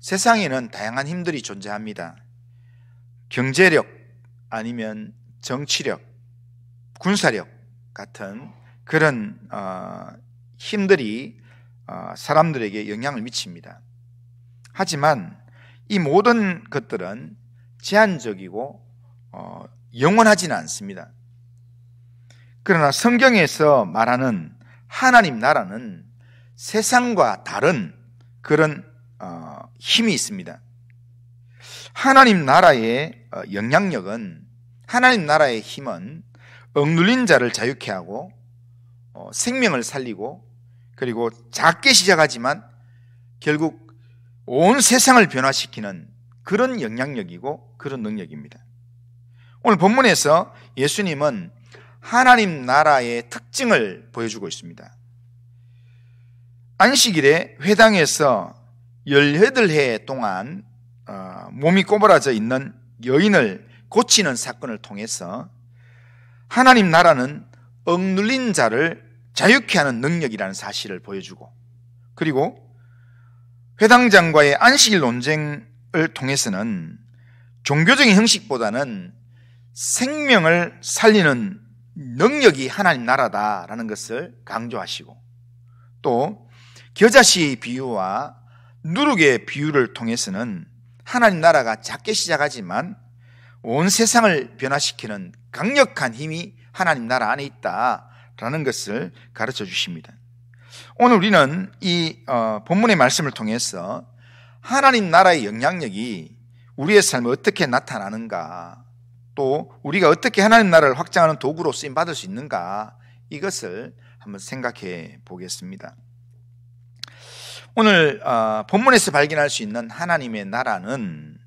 세상에는 다양한 힘들이 존재합니다. 경제력 아니면 정치력, 군사력 같은 그런 힘들이 사람들에게 영향을 미칩니다. 하지만 이 모든 것들은 제한적이고 영원하지는 않습니다. 그러나 성경에서 말하는 하나님 나라는 세상과 다른 그런 힘이 있습니다. 하나님 나라의 영향력은, 하나님 나라의 힘은 억눌린 자를 자유케 하고 생명을 살리고, 그리고 작게 시작하지만 결국 온 세상을 변화시키는 그런 영향력이고 그런 능력입니다. 오늘 본문에서 예수님은 하나님 나라의 특징을 보여주고 있습니다. 안식일에 회당에서 18해 동안 몸이 꼬부라져 있는 여인을 고치는 사건을 통해서 하나님 나라는 억눌린 자를 자유케 하는 능력이라는 사실을 보여주고, 그리고 회당장과의 안식일 논쟁을 통해서는 종교적인 형식보다는 생명을 살리는 능력이 하나님 나라다라는 것을 강조하시고, 또 겨자씨 비유와 누룩의 비유를 통해서는 하나님 나라가 작게 시작하지만 온 세상을 변화시키는 강력한 힘이 하나님 나라 안에 있다라는 것을 가르쳐 주십니다. 오늘 우리는 이 본문의 말씀을 통해서 하나님 나라의 영향력이 우리의 삶에 어떻게 나타나는가, 또 우리가 어떻게 하나님 나라를 확장하는 도구로 쓰임받을 수 있는가, 이것을 한번 생각해 보겠습니다. 오늘 본문에서 발견할 수 있는 하나님의 나라는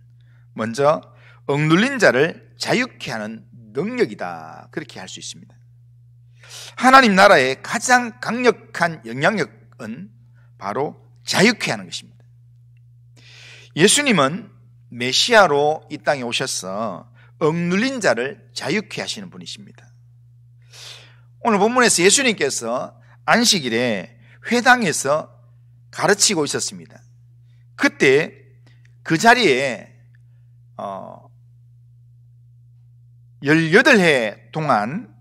먼저 억눌린 자를 자유케 하는 능력이다, 그렇게 할 수 있습니다. 하나님 나라의 가장 강력한 영향력은 바로 자유케 하는 것입니다. 예수님은 메시아로 이 땅에 오셔서 억눌린 자를 자유케 하시는 분이십니다. 오늘 본문에서 예수님께서 안식일에 회당에서 가르치고 있었습니다. 그때 그 자리에 18해 동안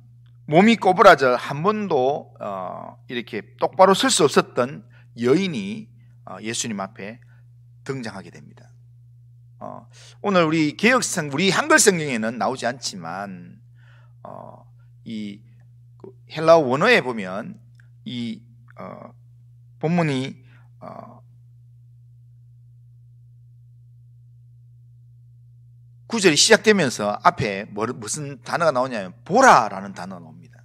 몸이 꼬부라져 한 번도 이렇게 똑바로 설 수 없었던 여인이 예수님 앞에 등장하게 됩니다. 오늘 우리 개역성, 우리 한글 성경에는 나오지 않지만 이 헬라어 원어에 보면 이 본문이 구절이 시작되면서 앞에 무슨 단어가 나오냐면 보라라는 단어가 나옵니다.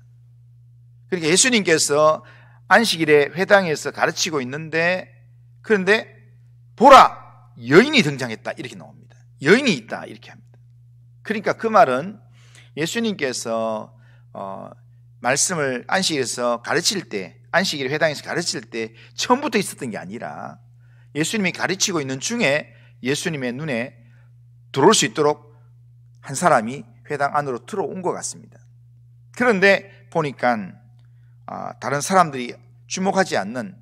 그러니까 예수님께서 안식일에 회당에서 가르치고 있는데, 그런데 보라, 여인이 등장했다, 이렇게 나옵니다. 여인이 있다, 이렇게 합니다. 그러니까 그 말은 예수님께서 말씀을 안식일에서 가르칠 때, 안식일 회당에서 가르칠 때 처음부터 있었던 게 아니라 예수님이 가르치고 있는 중에 예수님의 눈에 들어올 수 있도록 한 사람이 회당 안으로 들어온 것 같습니다. 그런데 보니까 다른 사람들이 주목하지 않는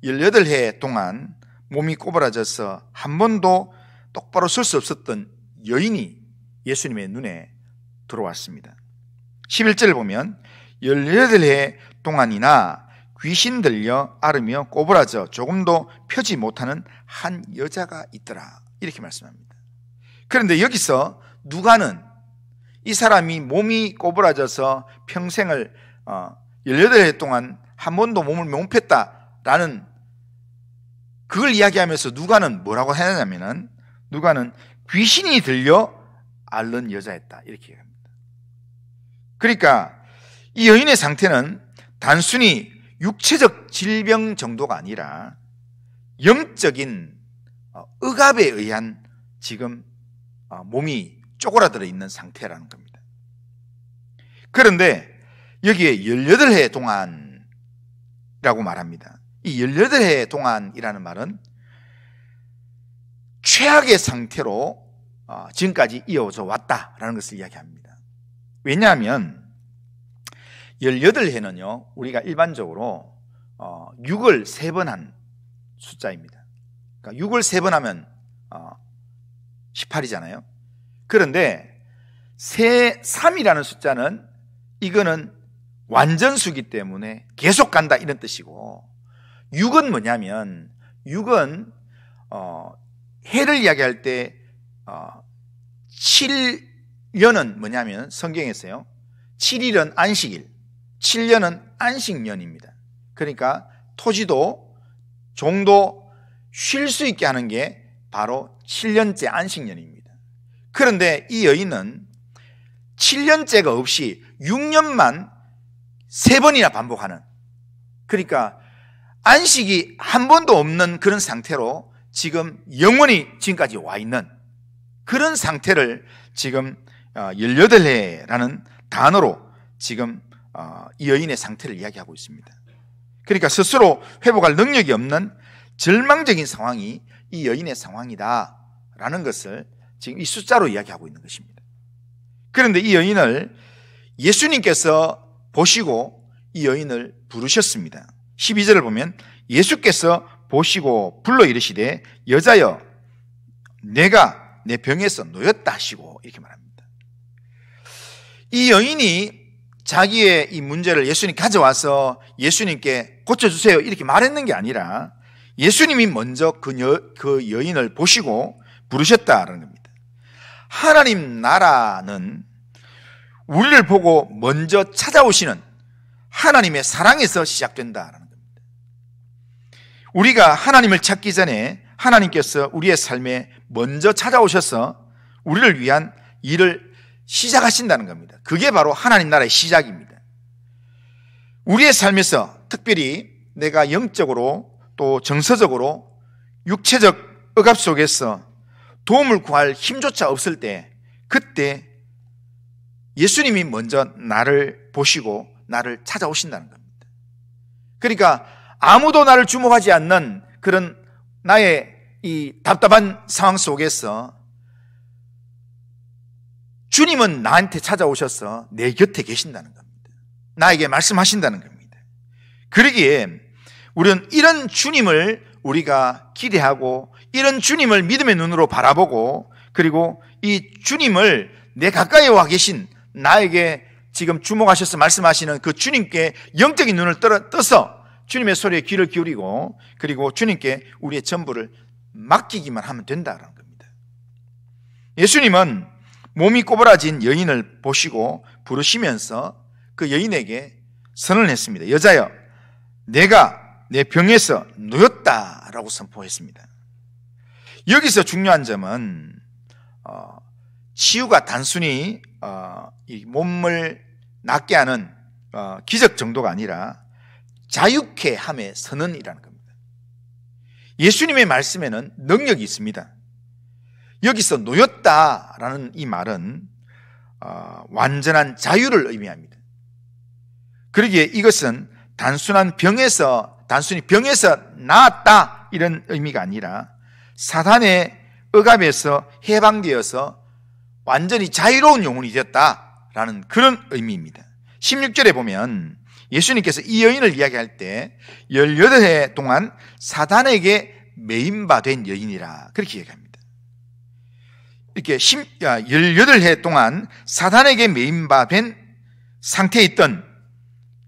18해 동안 몸이 꼬부라져서 한 번도 똑바로 설 수 없었던 여인이 예수님의 눈에 들어왔습니다. 11절을 보면 18해 동안이나 귀신 들려 앓으며 꼬부라져 조금도 펴지 못하는 한 여자가 있더라, 이렇게 말씀합니다. 그런데 여기서 누가는 이 사람이 몸이 꼬부라져서 평생을 18해 동안 한 번도 몸을 못 폈다라는 그걸 이야기하면서 누가는 뭐라고 하냐면은, 누가는 귀신이 들려 앓는 여자였다, 이렇게 얘기합니다. 그러니까 이 여인의 상태는 단순히 육체적 질병 정도가 아니라 영적인 억압에 의한 지금 몸이 쪼그라들어 있는 상태라는 겁니다. 그런데 여기에 18해 동안이라고 말합니다. 이 18해 동안이라는 말은 최악의 상태로 지금까지 이어져 왔다라는 것을 이야기합니다. 왜냐하면 18해는요, 우리가 일반적으로 6을 3번 한 숫자입니다. 그러니까 6을 3번 하면 18이잖아요. 그런데 3이라는 숫자는 이거는 완전수기 때문에 계속 간다 이런 뜻이고, 6은 뭐냐면 6은 해를 이야기할 때 7년은 뭐냐면 성경에서요, 7일은 안식일, 7년은 안식년입니다. 그러니까 토지도 종도 쉴 수 있게 하는 게 바로 7년째 안식년입니다. 그런데 이 여인은 7년째가 없이 6년만 3번이나 반복하는, 그러니까 안식이 한 번도 없는 그런 상태로 지금 영원히 지금까지 와 있는 그런 상태를 지금 18해라는 단어로 지금 이 여인의 상태를 이야기하고 있습니다. 그러니까 스스로 회복할 능력이 없는 절망적인 상황이 이 여인의 상황이다라는 것을 지금 이 숫자로 이야기하고 있는 것입니다. 그런데 이 여인을 예수님께서 보시고 이 여인을 부르셨습니다. 12절을 보면 예수께서 보시고 불러 이르시되 여자여 내가 내 병에서 놓였다 하시고 이렇게 말합니다. 이 여인이 자기의 이 문제를 예수님 가져와서 예수님께 고쳐주세요 이렇게 말했는 게 아니라 예수님이 먼저 그 여인을 보시고 부르셨다는 겁니다. 하나님 나라는 우리를 보고 먼저 찾아오시는 하나님의 사랑에서 시작된다는 겁니다. 우리가 하나님을 찾기 전에 하나님께서 우리의 삶에 먼저 찾아오셔서 우리를 위한 일을 시작하신다는 겁니다. 그게 바로 하나님 나라의 시작입니다. 우리의 삶에서 특별히 내가 영적으로 또 정서적으로 육체적 억압 속에서 도움을 구할 힘조차 없을 때, 그때 예수님이 먼저 나를 보시고 나를 찾아오신다는 겁니다. 그러니까 아무도 나를 주목하지 않는 그런 나의 이 답답한 상황 속에서 주님은 나한테 찾아오셔서 내 곁에 계신다는 겁니다. 나에게 말씀하신다는 겁니다. 그러기에 우리는 이런 주님을 우리가 기대하고 이런 주님을 믿음의 눈으로 바라보고, 그리고 이 주님을 내 가까이 와 계신 나에게 지금 주목하셔서 말씀하시는 그 주님께 영적인 눈을 떠서 주님의 소리에 귀를 기울이고, 그리고 주님께 우리의 전부를 맡기기만 하면 된다는 겁니다. 예수님은 몸이 꼬부라진 여인을 보시고 부르시면서 그 여인에게 선언을 했습니다. 여자여 내가 내 병에서 놓였다라고 선포했습니다. 여기서 중요한 점은 치유가 단순히 이 몸을 낫게 하는 기적 정도가 아니라 자유케 함의 선언이라는 겁니다. 예수님의 말씀에는 능력이 있습니다. 여기서 놓였다라는 이 말은 완전한 자유를 의미합니다. 그러기에 이것은 단순히 병에서 나았다 이런 의미가 아니라 사단의 억압에서 해방되어서 완전히 자유로운 영혼이 되었다라는 그런 의미입니다. 16절에 보면 예수님께서 이 여인을 이야기할 때 18해 동안 사단에게 매임바 된 여인이라 그렇게 얘기합니다. 이렇게 18해 동안 사단에게 매임바 된 상태에 있던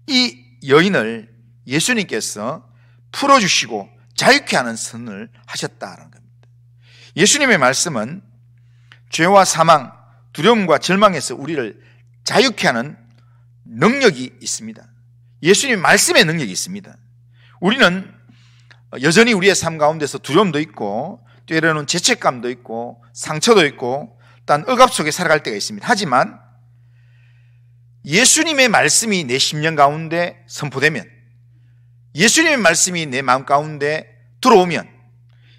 이 여인을 예수님께서 풀어주시고 자유케 하는 선을 하셨다는 겁니다. 예수님의 말씀은 죄와 사망, 두려움과 절망에서 우리를 자유케 하는 능력이 있습니다. 예수님의 말씀의 능력이 있습니다. 우리는 여전히 우리의 삶 가운데서 두려움도 있고 때로는 죄책감도 있고 상처도 있고 단 억압 속에 살아갈 때가 있습니다. 하지만 예수님의 말씀이 내 심령 가운데 선포되면, 예수님의 말씀이 내 마음 가운데 들어오면,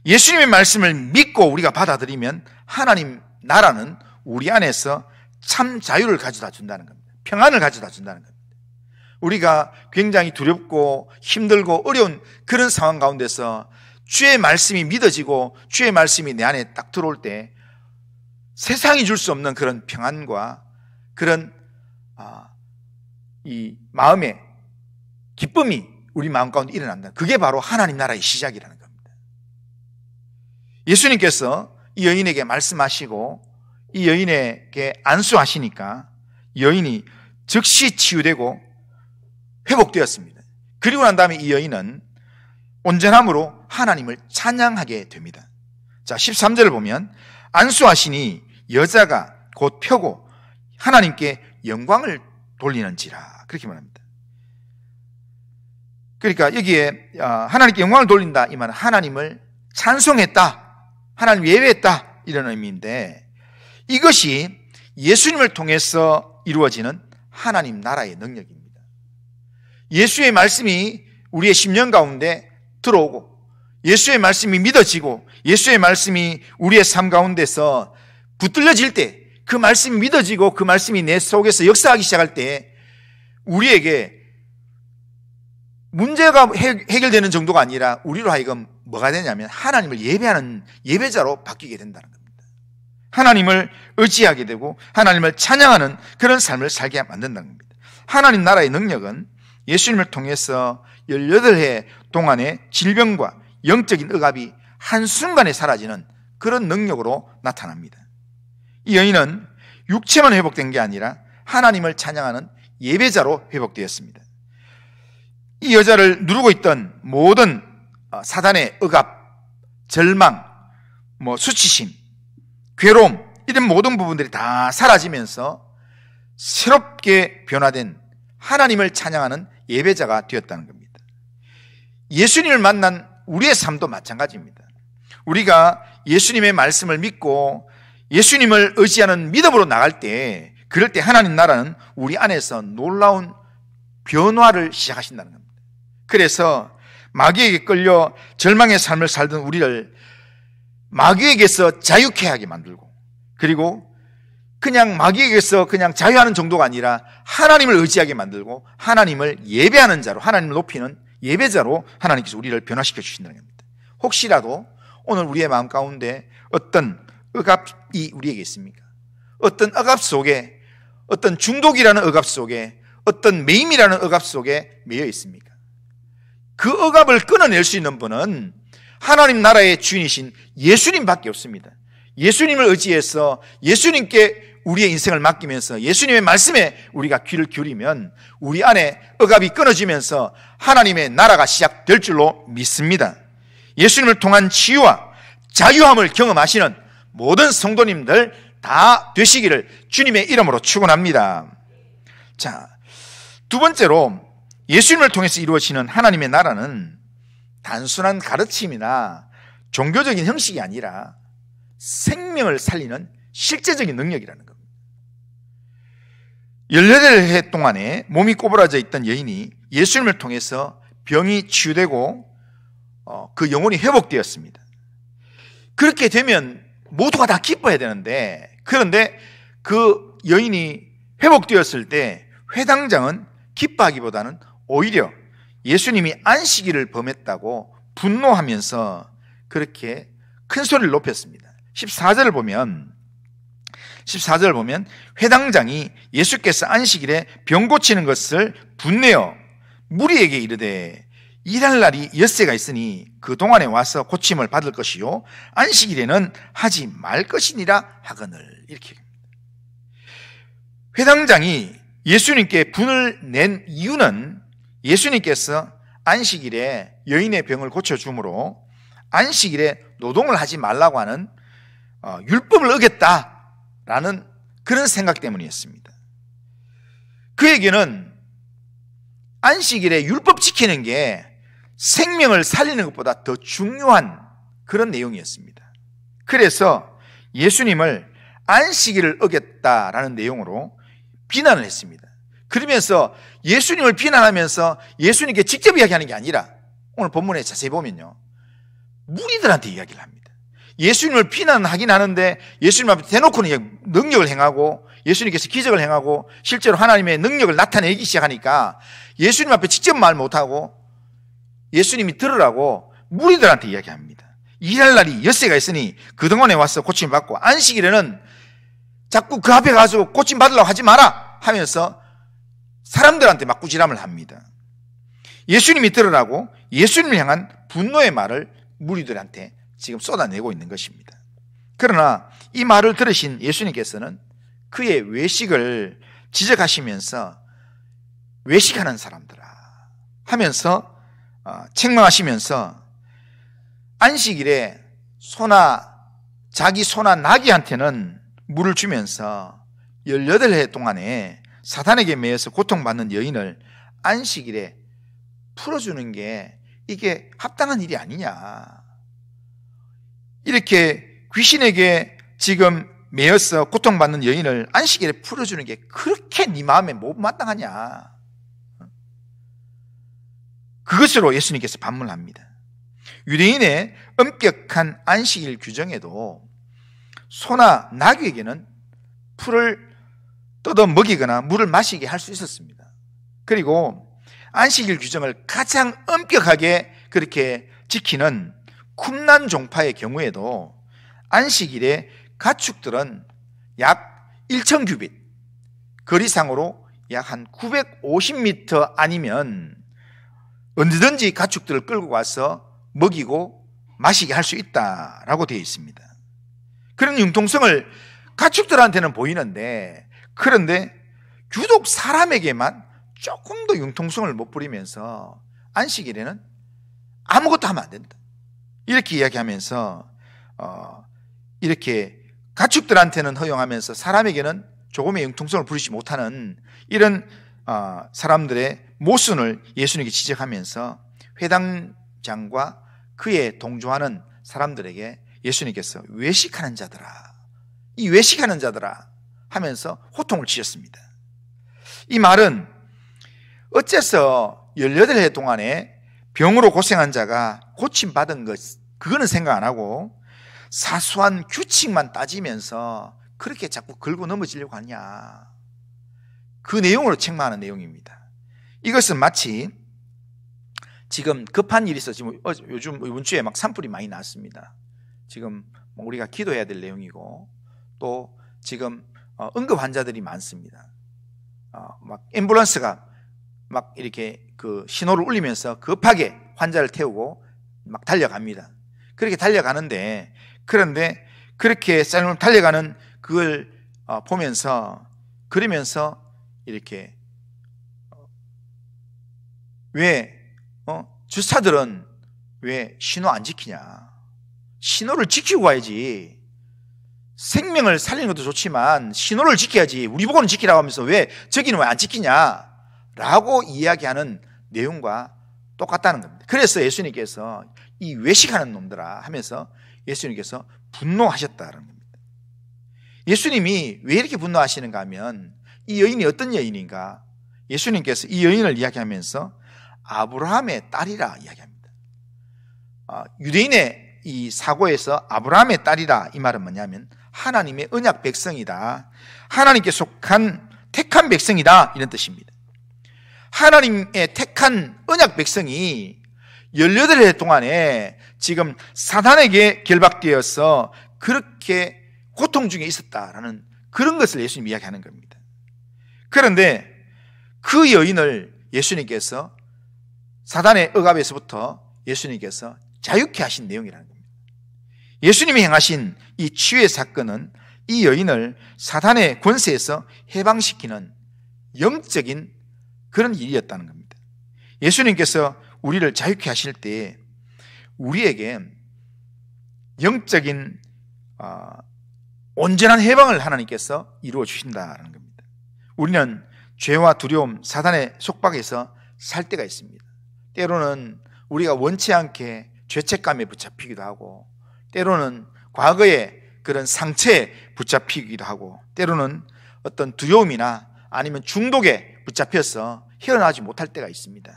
예수님의 말씀을 믿고 우리가 받아들이면 하나님 나라는 우리 안에서 참 자유를 가져다 준다는 겁니다. 평안을 가져다 준다는 겁니다. 우리가 굉장히 두렵고 힘들고 어려운 그런 상황 가운데서 주의 말씀이 믿어지고 주의 말씀이 내 안에 딱 들어올 때 세상이 줄 수 없는 그런 평안과 그런 이 마음의 기쁨이 우리 마음 가운데 일어난다. 그게 바로 하나님 나라의 시작이라는 겁니다. 예수님께서 이 여인에게 말씀하시고 이 여인에게 안수하시니까 여인이 즉시 치유되고 회복되었습니다. 그리고 난 다음에 이 여인은 온전함으로 하나님을 찬양하게 됩니다. 자, 13절을 보면 안수하시니 여자가 곧 펴고 하나님께 영광을 돌리는지라 그렇게 말합니다. 그러니까 여기에 하나님께 영광을 돌린다 이 말은 하나님을 찬송했다, 하나님 예배했다 이런 의미인데, 이것이 예수님을 통해서 이루어지는 하나님 나라의 능력입니다. 예수의 말씀이 우리의 심령 가운데 들어오고 예수의 말씀이 믿어지고 예수의 말씀이 우리의 삶 가운데서 붙들려질 때, 그 말씀이 믿어지고 그 말씀이 내 속에서 역사하기 시작할 때 우리에게 문제가 해결되는 정도가 아니라 우리로 하여금 뭐가 되냐면 하나님을 예배하는 예배자로 바뀌게 된다는 겁니다. 하나님을 의지하게 되고 하나님을 찬양하는 그런 삶을 살게 만든다는 겁니다. 하나님 나라의 능력은 예수님을 통해서 18해 동안의 질병과 영적인 억압이 한순간에 사라지는 그런 능력으로 나타납니다. 이 여인은 육체만 회복된 게 아니라 하나님을 찬양하는 예배자로 회복되었습니다. 이 여자를 누르고 있던 모든 사단의 억압, 절망, 수치심, 괴로움 이런 모든 부분들이 다 사라지면서 새롭게 변화된 하나님을 찬양하는 예배자가 되었다는 겁니다. 예수님을 만난 우리의 삶도 마찬가지입니다. 우리가 예수님의 말씀을 믿고 예수님을 의지하는 믿음으로 나갈 때, 그럴 때 하나님 나라는 우리 안에서 놀라운 변화를 시작하신다는 겁니다. 그래서 마귀에게 끌려 절망의 삶을 살던 우리를 마귀에게서 자유케 하게 만들고, 그리고 그냥 마귀에게서 그냥 자유하는 정도가 아니라 하나님을 의지하게 만들고 하나님을 예배하는 자로, 하나님을 높이는 예배자로 하나님께서 우리를 변화시켜 주신다는 겁니다. 혹시라도 오늘 우리의 마음 가운데 어떤 억압이 우리에게 있습니까? 어떤 억압 속에, 어떤 중독이라는 억압 속에, 어떤 매임이라는 억압 속에 매여 있습니까? 그 억압을 끊어낼 수 있는 분은 하나님 나라의 주인이신 예수님밖에 없습니다. 예수님을 의지해서 예수님께 우리의 인생을 맡기면서 예수님의 말씀에 우리가 귀를 기울이면 우리 안에 억압이 끊어지면서 하나님의 나라가 시작될 줄로 믿습니다. 예수님을 통한 치유와 자유함을 경험하시는 모든 성도님들 다 되시기를 주님의 이름으로 축원합니다. 자, 두 번째로 예수님을 통해서 이루어지는 하나님의 나라는 단순한 가르침이나 종교적인 형식이 아니라 생명을 살리는 실제적인 능력이라는 겁니다. 18해 동안에 몸이 꼬부라져 있던 여인이 예수님을 통해서 병이 치유되고 그 영혼이 회복되었습니다. 그렇게 되면 모두가 다 기뻐해야 되는데, 그런데 그 여인이 회복되었을 때 회당장은 기뻐하기보다는 오히려 예수님이 안식일을 범했다고 분노하면서 그렇게 큰 소리를 높였습니다. 14절을 보면 회당장이 예수께서 안식일에 병 고치는 것을 분내어 무리에게 이르되 일할 날이 엿새가 있으니 그동안에 와서 고침을 받을 것이요 안식일에는 하지 말 것이니라 하거늘. 이렇게 회당장이 예수님께 분을 낸 이유는 예수님께서 안식일에 여인의 병을 고쳐주므로 안식일에 노동을 하지 말라고 하는 율법을 어겼다라는 그런 생각 때문이었습니다. 그에게는 안식일에 율법 지키는 게 생명을 살리는 것보다 더 중요한 그런 내용이었습니다. 그래서 예수님을 안식일을 어겼다라는 내용으로 비난을 했습니다. 그러면서 예수님을 비난하면서 예수님께 직접 이야기하는 게 아니라 오늘 본문에 자세히 보면요, 무리들한테 이야기를 합니다. 예수님을 비난하긴 하는데 예수님 앞에 대놓고는 능력을 행하고 예수님께서 기적을 행하고 실제로 하나님의 능력을 나타내기 시작하니까 예수님 앞에 직접 말 못하고 예수님이 들으라고 무리들한테 이야기합니다. 일할 날이 엿새가 있으니 그동안에 와서 고침 받고 안식일에는 자꾸 그 앞에 가서 고침 받으려고 하지 마라 하면서 사람들한테 막 꾸지람을 합니다. 예수님이 들으라고 예수님을 향한 분노의 말을 무리들한테 지금 쏟아내고 있는 것입니다. 그러나 이 말을 들으신 예수님께서는 그의 외식을 지적하시면서 외식하는 사람들아 하면서 책망하시면서 안식일에 자기 소나 나귀한테는 물을 주면서 18해 동안에 사탄에게 매여서 고통받는 여인을 안식일에 풀어주는 게 이게 합당한 일이 아니냐. 이렇게 귀신에게 지금 매여서 고통받는 여인을 안식일에 풀어주는 게 그렇게 네 마음에 뭐 마땅하냐. 그것으로 예수님께서 반문합니다. 유대인의 엄격한 안식일 규정에도 소나 나귀에게는 풀을 뜯어 먹이거나 물을 마시게 할 수 있었습니다. 그리고 안식일 규정을 가장 엄격하게 그렇게 지키는 쿰난 종파의 경우에도 안식일에 가축들은 약 1,000규빗, 거리상으로 약 한 950m 아니면 언제든지 가축들을 끌고 가서 먹이고 마시게 할 수 있다라고 되어 있습니다. 그런 융통성을 가축들한테는 보이는데, 그런데 유독 사람에게만 조금 더 융통성을 못 부리면서 안식일에는 아무것도 하면 안 된다, 이렇게 이야기하면서 이렇게 가축들한테는 허용하면서 사람에게는 조금의 융통성을 부리지 못하는 이런 사람들의 모순을 예수님께 지적하면서 회당장과 그에 동조하는 사람들에게 예수님께서 외식하는 자들아, 이 외식하는 자들아 하면서 호통을 치셨습니다. 이 말은 어째서 18해 동안에 병으로 고생한 자가 고침받은 것, 그거는 생각 안 하고 사소한 규칙만 따지면서 그렇게 자꾸 긁고 넘어지려고 하냐, 그 내용으로 책망하는 내용입니다. 이것은 마치 지금 급한 일이 있어. 지금 요즘 이번 주에 막 산불이 많이 났습니다. 지금 우리가 기도해야 될 내용이고, 또 지금 응급 환자들이 많습니다. 막 앰뷸런스가 막 이렇게 그 신호를 울리면서 급하게 환자를 태우고 막 달려갑니다. 그렇게 달려가는데, 그런데 그렇게 달려가는 그걸 그러면서 이렇게 왜 주차들은 왜 신호 안 지키냐, 신호를 지키고 가야지. 생명을 살리는 것도 좋지만 신호를 지켜야지. 우리 보고는 지키라고 하면서 왜 저기는 왜 안 지키냐 라고 이야기하는 내용과 똑같다는 겁니다. 그래서 예수님께서 이 외식하는 놈들아 하면서 예수님께서 분노하셨다는 겁니다. 예수님이 왜 이렇게 분노하시는가 하면, 이 여인이 어떤 여인인가, 예수님께서 이 여인을 이야기하면서 아브라함의 딸이라 이야기합니다. 유대인의 이 사고에서 아브라함의 딸이라, 이 말은 뭐냐면 하나님의 언약 백성이다, 하나님께 속한 택한 백성이다, 이런 뜻입니다. 하나님의 택한 언약 백성이 18해 동안에 지금 사단에게 결박되어서 그렇게 고통 중에 있었다라는 그런 것을 예수님 이야기하는 겁니다. 그런데 그 여인을 예수님께서 사단의 억압에서부터 예수님께서 자유케 하신 내용이라는 겁니다. 예수님이 행하신 이 치유의 사건은 이 여인을 사단의 권세에서 해방시키는 영적인 그런 일이었다는 겁니다. 예수님께서 우리를 자유케 하실 때 우리에게 영적인 온전한 해방을 하나님께서 이루어 주신다는 겁니다. 우리는 죄와 두려움, 사단의 속박에서 살 때가 있습니다. 때로는 우리가 원치 않게 죄책감에 붙잡히기도 하고, 때로는 과거의 그런 상처에 붙잡히기도 하고, 때로는 어떤 두려움이나 아니면 중독에 붙잡혀서 헤어나지 못할 때가 있습니다.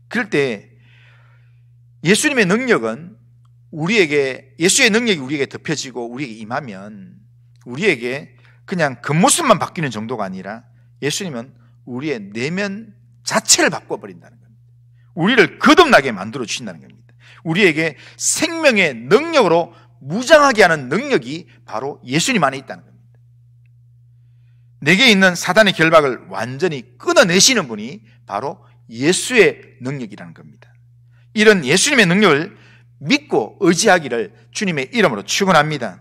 그럴 때 예수님의 능력은 예수의 능력이 우리에게 덮여지고 우리에게 임하면 우리에게 그냥 겉모습만 바뀌는 정도가 아니라 예수님은 우리의 내면 자체를 바꿔버린다는 겁니다. 우리를 거듭나게 만들어 주신다는 겁니다. 우리에게 생명의 능력으로 무장하게 하는 능력이 바로 예수님 안에 있다는 겁니다. 내게 있는 사단의 결박을 완전히 끊어내시는 분이 바로 예수의 능력이라는 겁니다. 이런 예수님의 능력을 믿고 의지하기를 주님의 이름으로 축원합니다.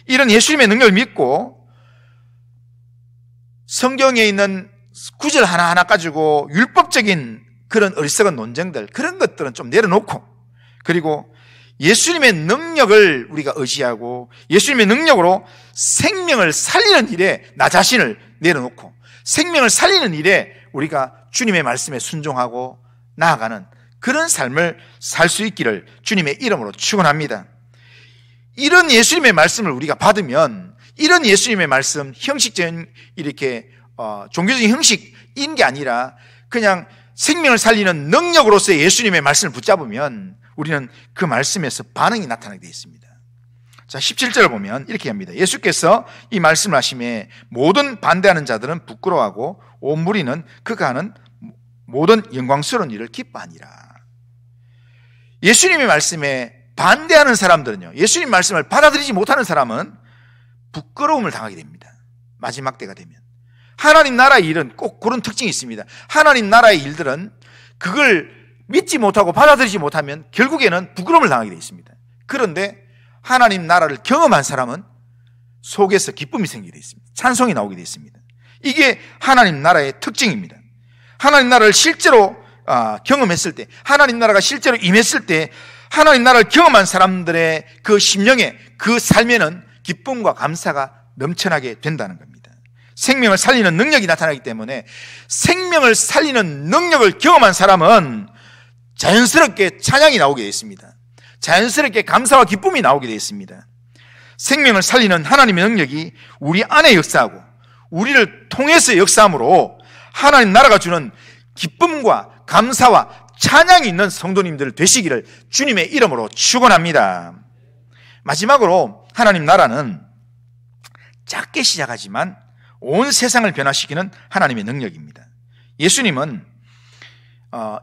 이런 예수님의 능력을 믿고 성경에 있는 구절 하나하나 가지고 율법적인 그런 어리석은 논쟁들, 그런 것들은 좀 내려놓고, 그리고 예수님의 능력을 우리가 의지하고 예수님의 능력으로 생명을 살리는 일에 나 자신을 내려놓고 생명을 살리는 일에 우리가 주님의 말씀에 순종하고 나아가는 그런 삶을 살 수 있기를 주님의 이름으로 축원합니다. 이런 예수님의 말씀을 우리가 받으면, 이런 예수님의 말씀, 형식적인 이렇게 종교적인 형식인 게 아니라 그냥 생명을 살리는 능력으로서의 예수님의 말씀을 붙잡으면 우리는 그 말씀에서 반응이 나타나게 되어 있습니다. 자, 17절을 보면 이렇게 합니다. 예수께서 이 말씀을 하심에 모든 반대하는 자들은 부끄러워하고 온 무리는 그가 하는 모든 영광스러운 일을 기뻐하니라. 예수님의 말씀에 반대하는 사람들은요, 예수님 말씀을 받아들이지 못하는 사람은 부끄러움을 당하게 됩니다. 마지막 때가 되면. 하나님 나라의 일은 꼭 그런 특징이 있습니다. 하나님 나라의 일들은 그걸 믿지 못하고 받아들이지 못하면 결국에는 부끄러움을 당하게 되어 있습니다. 그런데 하나님 나라를 경험한 사람은 속에서 기쁨이 생기게 되어 있습니다. 찬송이 나오게 되어 있습니다. 이게 하나님 나라의 특징입니다. 하나님 나라를 실제로 경험했을 때, 하나님 나라가 실제로 임했을 때 하나님 나라를 경험한 사람들의 그 심령에, 그 삶에는 기쁨과 감사가 넘쳐나게 된다는 겁니다. 생명을 살리는 능력이 나타나기 때문에 생명을 살리는 능력을 경험한 사람은 자연스럽게 찬양이 나오게 되어 있습니다. 자연스럽게 감사와 기쁨이 나오게 되어 있습니다. 생명을 살리는 하나님의 능력이 우리 안에 역사하고 우리를 통해서 역사함으로 하나님 나라가 주는 기쁨과 감사와 찬양이 있는 성도님들 되시기를 주님의 이름으로 축원합니다. 마지막으로 하나님 나라는 작게 시작하지만 온 세상을 변화시키는 하나님의 능력입니다. 예수님은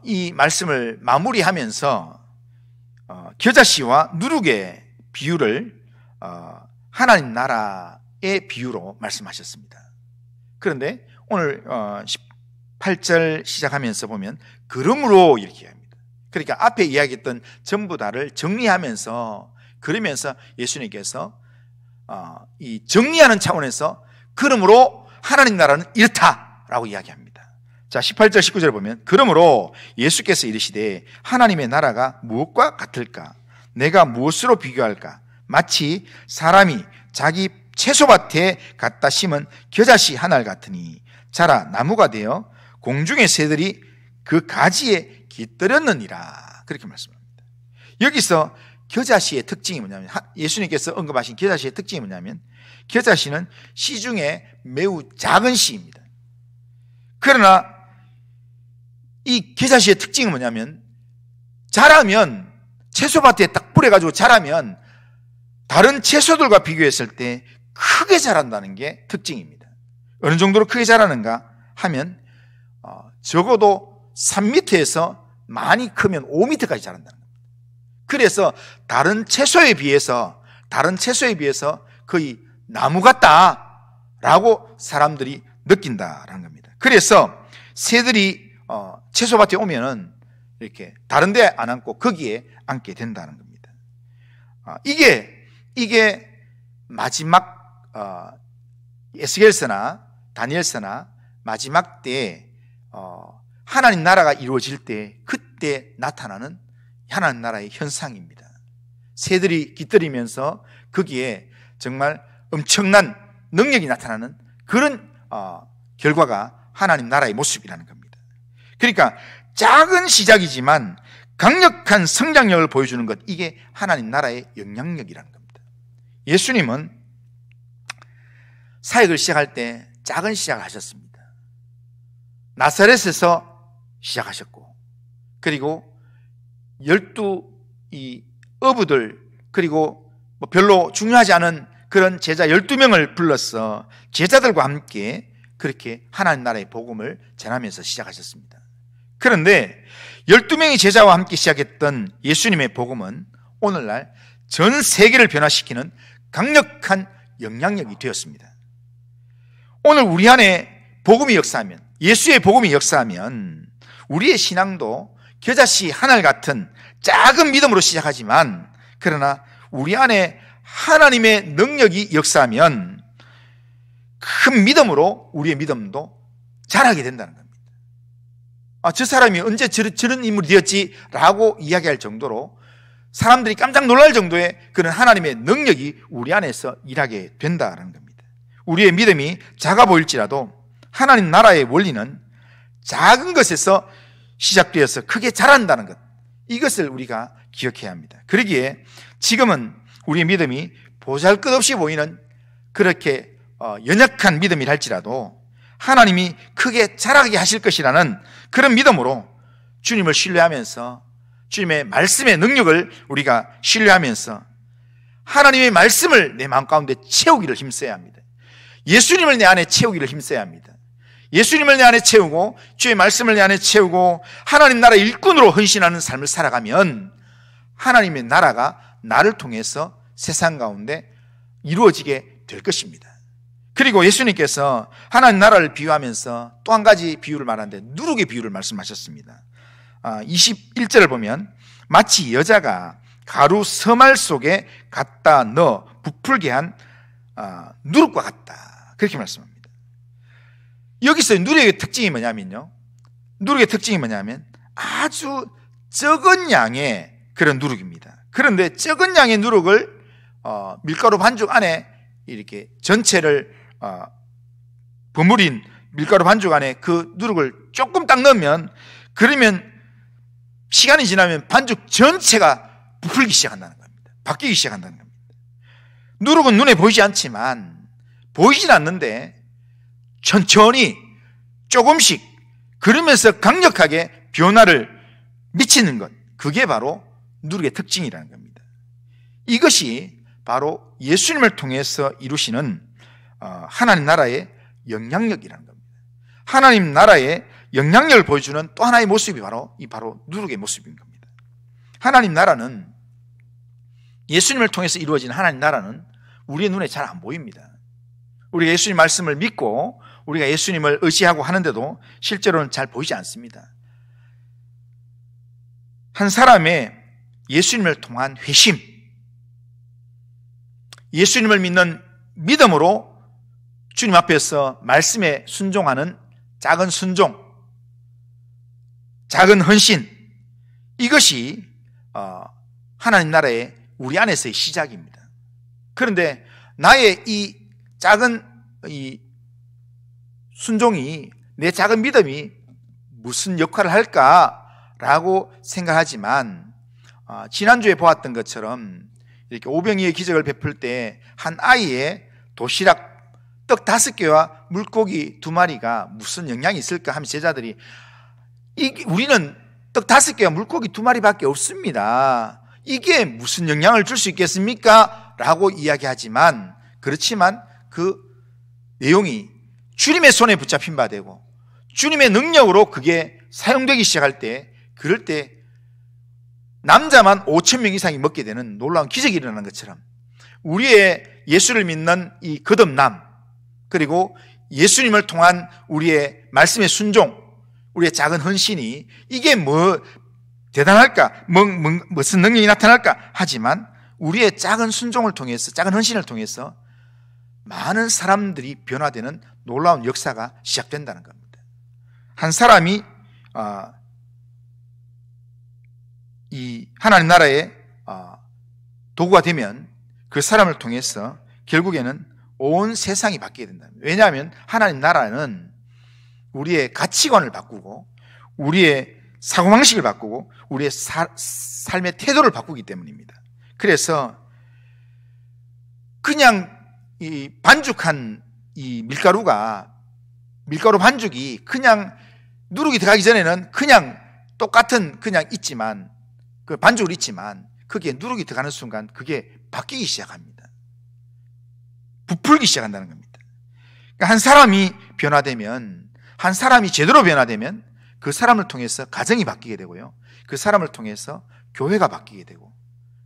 이 말씀을 마무리하면서 겨자씨와 누룩의 비유를 하나님 나라의 비유로 말씀하셨습니다. 그런데 오늘 18절 시작하면서 보면 그러므로 이렇게 합니다. 그러니까 앞에 이야기했던 전부 다를 정리하면서, 그러면서 예수님께서 이 정리하는 차원에서 그러므로 하나님 나라는 이렇다라고 이야기합니다. 자, 18절 19절을 보면 그러므로 예수께서 이르시되 하나님의 나라가 무엇과 같을까? 내가 무엇으로 비교할까? 마치 사람이 자기 채소밭에 갖다 심은 겨자씨 한 알 같으니 자라 나무가 되어 공중의 새들이 그 가지에 깃들였느니라. 그렇게 말씀합니다. 여기서 겨자씨의 특징이 뭐냐면, 예수님께서 언급하신 겨자씨의 특징이 뭐냐면, 겨자씨는 씨 중에 매우 작은 씨입니다. 그러나 이 겨자씨의 특징이 뭐냐면, 자라면, 채소밭에 딱 뿌려가지고 자라면 다른 채소들과 비교했을 때 크게 자란다는 게 특징입니다. 어느 정도로 크게 자라는가 하면 적어도 3m에서 많이 크면 5m까지 자란다는 겁니다. 그래서 다른 채소에 비해서 거의 나무 같다라고 사람들이 느낀다라는 겁니다. 그래서 새들이 채소밭에 오면은 이렇게 다른 데 안 앉고 거기에 앉게 된다는 겁니다. 이게 마지막 에스겔서나 다니엘서나 마지막 때에 하나님 나라가 이루어질 때 그때 나타나는 하나님 나라의 현상입니다. 새들이 깃들이면서 거기에 정말 엄청난 능력이 나타나는 그런 결과가 하나님 나라의 모습이라는 겁니다. 그러니까 작은 시작이지만 강력한 성장력을 보여주는 것, 이게 하나님 나라의 영향력이라는 겁니다. 예수님은 사역을 시작할 때 작은 시작을 하셨습니다. 나사렛에서 시작하셨고, 그리고 12 어부들, 그리고 별로 중요하지 않은 그런 제자 12명을 불러서 제자들과 함께 그렇게 하나님 나라의 복음을 전하면서 시작하셨습니다. 그런데 12명의 제자와 함께 시작했던 예수님의 복음은 오늘날 전 세계를 변화시키는 강력한 영향력이 되었습니다. 오늘 우리 안에 복음이 역사하면, 예수의 복음이 역사하면 우리의 신앙도 겨자씨 하늘 같은 작은 믿음으로 시작하지만, 그러나 우리 안에 하나님의 능력이 역사하면 큰 믿음으로 우리의 믿음도 자라게 된다는 겁니다. 저 사람이 언제 저런 인물이 되었지? 라고 이야기할 정도로, 사람들이 깜짝 놀랄 정도의 그런 하나님의 능력이 우리 안에서 일하게 된다는 겁니다. 우리의 믿음이 작아 보일지라도 하나님 나라의 원리는 작은 것에서 시작되어서 크게 자란다는 것, 이것을 우리가 기억해야 합니다. 그러기에 지금은 우리의 믿음이 보잘것없이 보이는 그렇게 연약한 믿음이라 할지라도 하나님이 크게 자라게 하실 것이라는 그런 믿음으로 주님을 신뢰하면서, 주님의 말씀의 능력을 우리가 신뢰하면서 하나님의 말씀을 내 마음 가운데 채우기를 힘써야 합니다. 예수님을 내 안에 채우기를 힘써야 합니다. 예수님을 내 안에 채우고 주의 말씀을 내 안에 채우고 하나님 나라 일꾼으로 헌신하는 삶을 살아가면 하나님의 나라가 나를 통해서 세상 가운데 이루어지게 될 것입니다. 그리고 예수님께서 하나님 나라를 비유하면서 또 한 가지 비유를 말하는데, 누룩의 비유를 말씀하셨습니다. 21절을 보면 마치 여자가 가루 서말 속에 갖다 넣어 부풀게 한 누룩과 같다, 그렇게 말씀합니다. 여기서 누룩의 특징이 뭐냐면요, 누룩의 특징이 뭐냐면 아주 적은 양의 그런 누룩입니다. 그런데 적은 양의 누룩을 밀가루 반죽 안에 이렇게 전체를 버무린 밀가루 반죽 안에 그 누룩을 조금 딱 넣으면, 그러면 시간이 지나면 반죽 전체가 부풀기 시작한다는 겁니다. 바뀌기 시작한다는 겁니다. 누룩은 눈에 보이지 않지만, 보이진 않는데 천천히 조금씩 그러면서 강력하게 변화를 미치는 것, 그게 바로 누룩의 특징이라는 겁니다. 이것이 바로 예수님을 통해서 이루시는 하나님 나라의 영향력이라는 겁니다. 하나님 나라의 영향력을 보여주는 또 하나의 모습이 바로 누룩의 모습인 겁니다. 하나님 나라는, 예수님을 통해서 이루어진 하나님 나라는 우리의 눈에 잘 안 보입니다. 우리가 예수님 말씀을 믿고 우리가 예수님을 의지하고 하는데도 실제로는 잘 보이지 않습니다. 한 사람의 예수님을 통한 회심, 예수님을 믿는 믿음으로 주님 앞에서 말씀에 순종하는 작은 순종, 작은 헌신, 이것이 하나님 나라의 우리 안에서의 시작입니다. 그런데 나의 이 작은 이 순종이, 내 작은 믿음이 무슨 역할을 할까라고 생각하지만, 지난주에 보았던 것처럼 이렇게 오병이의 기적을 베풀 때 한 아이의 도시락 떡 5개와 물고기 2마리가 무슨 영향이 있을까 하면 제자들이, 우리는 떡 5개와 물고기 2마리밖에 없습니다, 이게 무슨 영향을 줄 수 있겠습니까? 라고 이야기하지만, 그렇지만 그 내용이 주님의 손에 붙잡힌 바 되고 주님의 능력으로 그게 사용되기 시작할 때, 그럴 때 남자만 5,000명 이상이 먹게 되는 놀라운 기적이 일어나는 것처럼, 우리의 예수를 믿는 이 거듭남, 그리고 예수님을 통한 우리의 말씀의 순종, 우리의 작은 헌신이 이게 뭐 대단할까, 무슨 능력이 나타날까 하지만, 우리의 작은 순종을 통해서, 작은 헌신을 통해서 많은 사람들이 변화되는 놀라운 역사가 시작된다는 겁니다. 한 사람이 이 하나님 나라의 도구가 되면 그 사람을 통해서 결국에는 온 세상이 바뀌게 된다. 왜냐하면 하나님 나라는 우리의 가치관을 바꾸고 우리의 사고방식을 바꾸고 우리의 삶의 태도를 바꾸기 때문입니다. 그래서 그냥 이 반죽한 이 밀가루 반죽이 그냥 누룩이 들어가기 전에는 그냥 똑같은 그냥 있지만, 그 반죽을 있지만, 그게 누룩이 들어가는 순간 그게 바뀌기 시작합니다. 부풀기 시작한다는 겁니다. 그러니까 한 사람이 변화되면, 한 사람이 제대로 변화되면 그 사람을 통해서 가정이 바뀌게 되고요, 그 사람을 통해서 교회가 바뀌게 되고,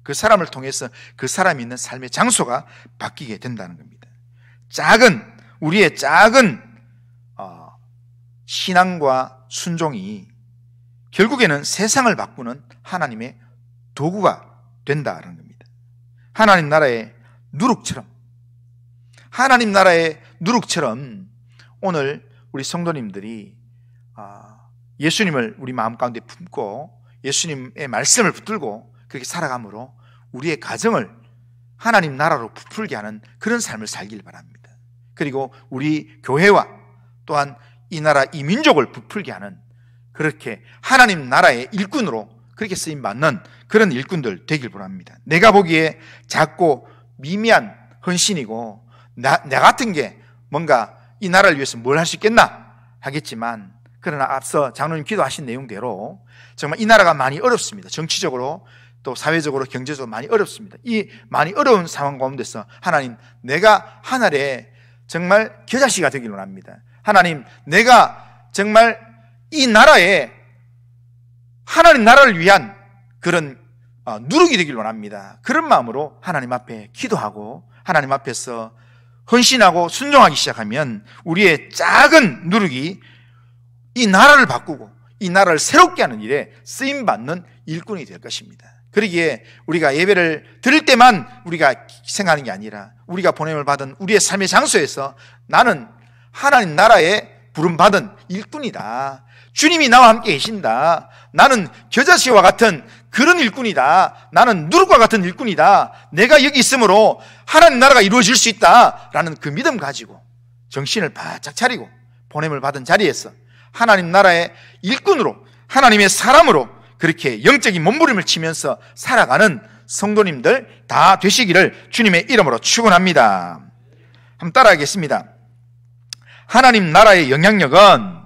그 사람을 통해서 그 사람이 있는 삶의 장소가 바뀌게 된다는 겁니다. 우리의 작은 신앙과 순종이 결국에는 세상을 바꾸는 하나님의 도구가 된다는 겁니다. 하나님 나라의 누룩처럼, 하나님 나라의 누룩처럼 오늘 우리 성도님들이 예수님을 우리 마음 가운데 품고 예수님의 말씀을 붙들고 그렇게 살아감으로 우리의 가정을 하나님 나라로 부풀게 하는 그런 삶을 살길 바랍니다. 그리고 우리 교회와 또한 이 나라, 이 민족을 부풀게 하는 그렇게 하나님 나라의 일꾼으로 그렇게 쓰임받는 그런 일꾼들 되길 바랍니다. 내가 보기에 작고 미미한 헌신이고 나 같은 게 뭔가 이 나라를 위해서 뭘 할 수 있겠나 하겠지만, 그러나 앞서 장로님 기도하신 내용대로 정말 이 나라가 많이 어렵습니다. 정치적으로 또 사회적으로 경제적으로 많이 어렵습니다. 이 많이 어려운 상황 가운데서 하나님, 내가 하늘에 정말 겨자씨가 되길 원합니다. 하나님, 내가 정말 이 나라에 하나님 나라를 위한 그런 누룩이 되길 원합니다. 그런 마음으로 하나님 앞에 기도하고 하나님 앞에서 헌신하고 순종하기 시작하면 우리의 작은 누룩이 이 나라를 바꾸고 이 나라를 새롭게 하는 일에 쓰임받는 일꾼이 될 것입니다. 그러기에 우리가 예배를 드릴 때만 우리가 생각하는 게 아니라 우리가 보냄을 받은 우리의 삶의 장소에서 나는 하나님 나라에 부름받은 일꾼이다. 주님이 나와 함께 계신다. 나는 겨자씨와 같은 그런 일꾼이다. 나는 누룩과 같은 일꾼이다. 내가 여기 있으므로 하나님 나라가 이루어질 수 있다라는 그 믿음 가지고 정신을 바짝 차리고 보냄을 받은 자리에서 하나님 나라의 일꾼으로, 하나님의 사람으로 그렇게 영적인 몸부림을 치면서 살아가는 성도님들 다 되시기를 주님의 이름으로 축원합니다. 한번 따라하겠습니다. 하나님 나라의 영향력은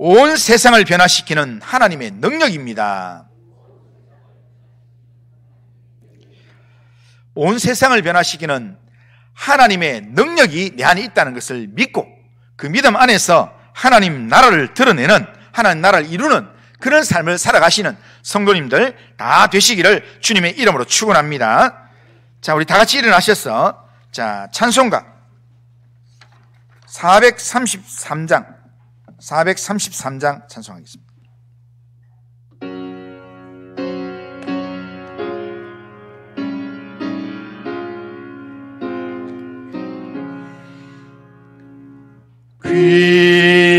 온 세상을 변화시키는 하나님의 능력입니다. 온 세상을 변화시키는 하나님의 능력이 내 안에 있다는 것을 믿고 그 믿음 안에서 하나님 나라를 드러내는, 하나님 나라를 이루는 그런 삶을 살아가시는 성도님들 다 되시기를 주님의 이름으로 축원합니다. 자, 우리 다 같이 일어나셔서 자, 찬송가 433장 찬송하겠습니다.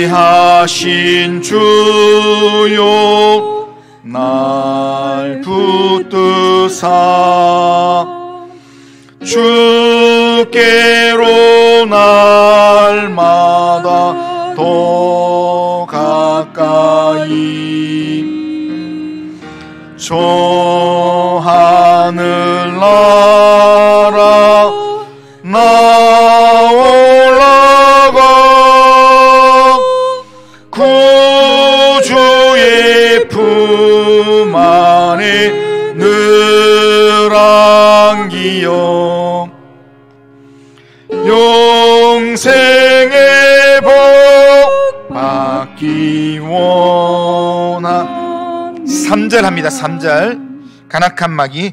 귀하신 주요 날 붙드사 주께로 날마다 더 가까이 저 하늘 나라 나 올라가 구주의 품 안에 늘 안기어 영생의 복 받기 원하. 3절 합니다. 3절. 간악한 마귀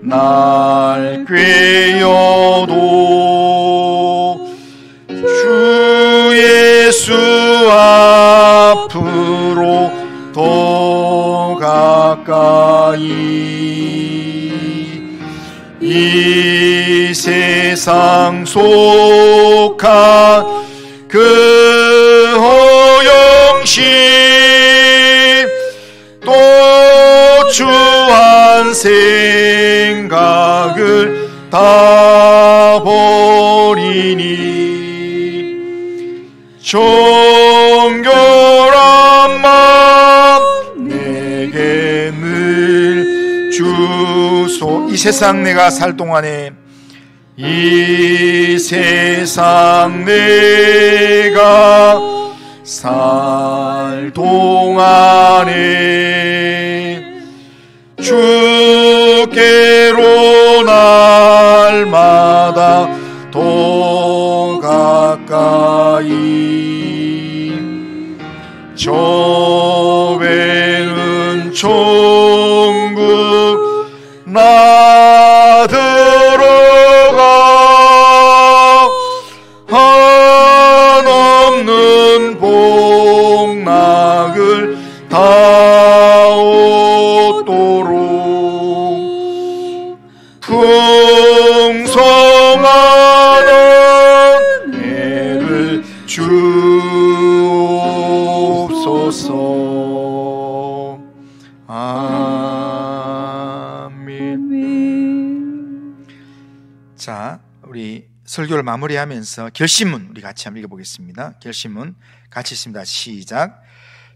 날 꾀어도 주 예수 앞으로 더 가까이 이 세상 속한 그 허영심 또 추한 생각을 다 버리니 정결한 마음 내게 늘 주소. 이 세상 내가 살 동안에 이 세상 내가 살 동안에 주께로 날마다 더 가까이 저 외는 천국 나 들어가 설교를 마무리하면서 결심문 우리 같이 한번 읽어보겠습니다. 결심문 같이 읽습니다. 시작.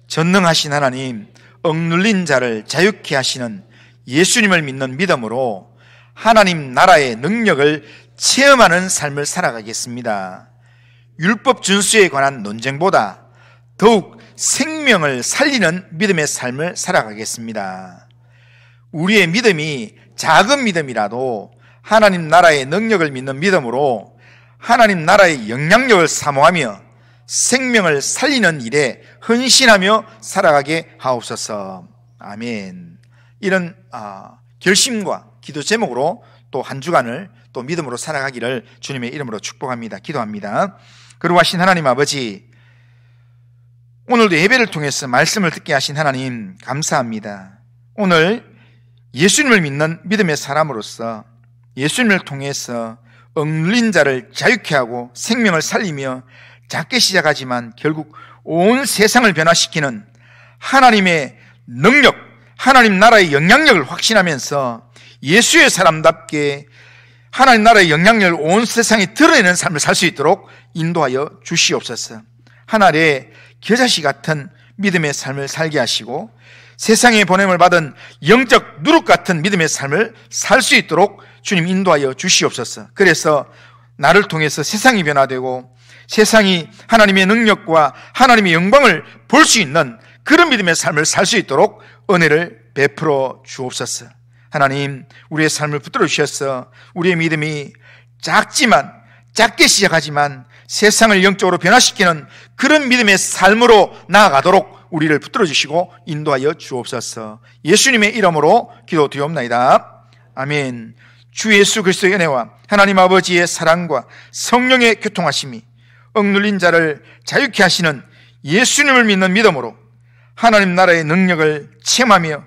전능하신 하나님, 억눌린 자를 자유케 하시는 예수님을 믿는 믿음으로 하나님 나라의 능력을 체험하는 삶을 살아가겠습니다. 율법 준수에 관한 논쟁보다 더욱 생명을 살리는 믿음의 삶을 살아가겠습니다. 우리의 믿음이 작은 믿음이라도 하나님 나라의 능력을 믿는 믿음으로 하나님 나라의 영향력을 사모하며 생명을 살리는 일에 헌신하며 살아가게 하옵소서. 아멘. 이런 결심과 기도 제목으로 또 한 주간을 또 믿음으로 살아가기를 주님의 이름으로 축복합니다. 기도합니다. 거룩하신 하나님 아버지, 오늘도 예배를 통해서 말씀을 듣게 하신 하나님 감사합니다. 오늘 예수님을 믿는 믿음의 사람으로서 예수님을 통해서 억눌린 자를 자유케 하고 생명을 살리며 작게 시작하지만 결국 온 세상을 변화시키는 하나님의 능력, 하나님 나라의 영향력을 확신하면서 예수의 사람답게 하나님 나라의 영향력을 온 세상에 드러내는 삶을 살 수 있도록 인도하여 주시옵소서. 하나님의 겨자씨 같은 믿음의 삶을 살게 하시고 세상에 보냄을 받은 영적 누룩 같은 믿음의 삶을 살 수 있도록 주님 인도하여 주시옵소서. 그래서 나를 통해서 세상이 변화되고 세상이 하나님의 능력과 하나님의 영광을 볼 수 있는 그런 믿음의 삶을 살 수 있도록 은혜를 베풀어 주옵소서. 하나님, 우리의 삶을 붙들어 주셔서 우리의 믿음이 작게 시작하지만 세상을 영적으로 변화시키는 그런 믿음의 삶으로 나아가도록 우리를 붙들어 주시고 인도하여 주옵소서. 예수님의 이름으로 기도드리옵나이다. 아멘. 주 예수 그리스도의 은혜와 하나님 아버지의 사랑과 성령의 교통하심이 억눌린 자를 자유케 하시는 예수님을 믿는 믿음으로 하나님 나라의 능력을 체험하며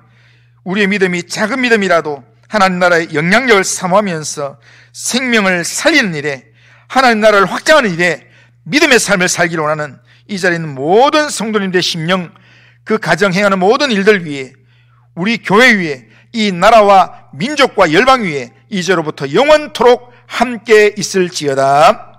우리의 믿음이 작은 믿음이라도 하나님 나라의 영향력을 사모하면서 생명을 살리는 일에 하나님 나라를 확장하는 일에 믿음의 삶을 살기를 원하는 이 자리에 있는 모든 성도님들의 심령, 그 가정 행하는 모든 일들 위에, 우리 교회 위에, 이 나라와 민족과 열방 위에 이제로부터 영원토록 함께 있을지어다.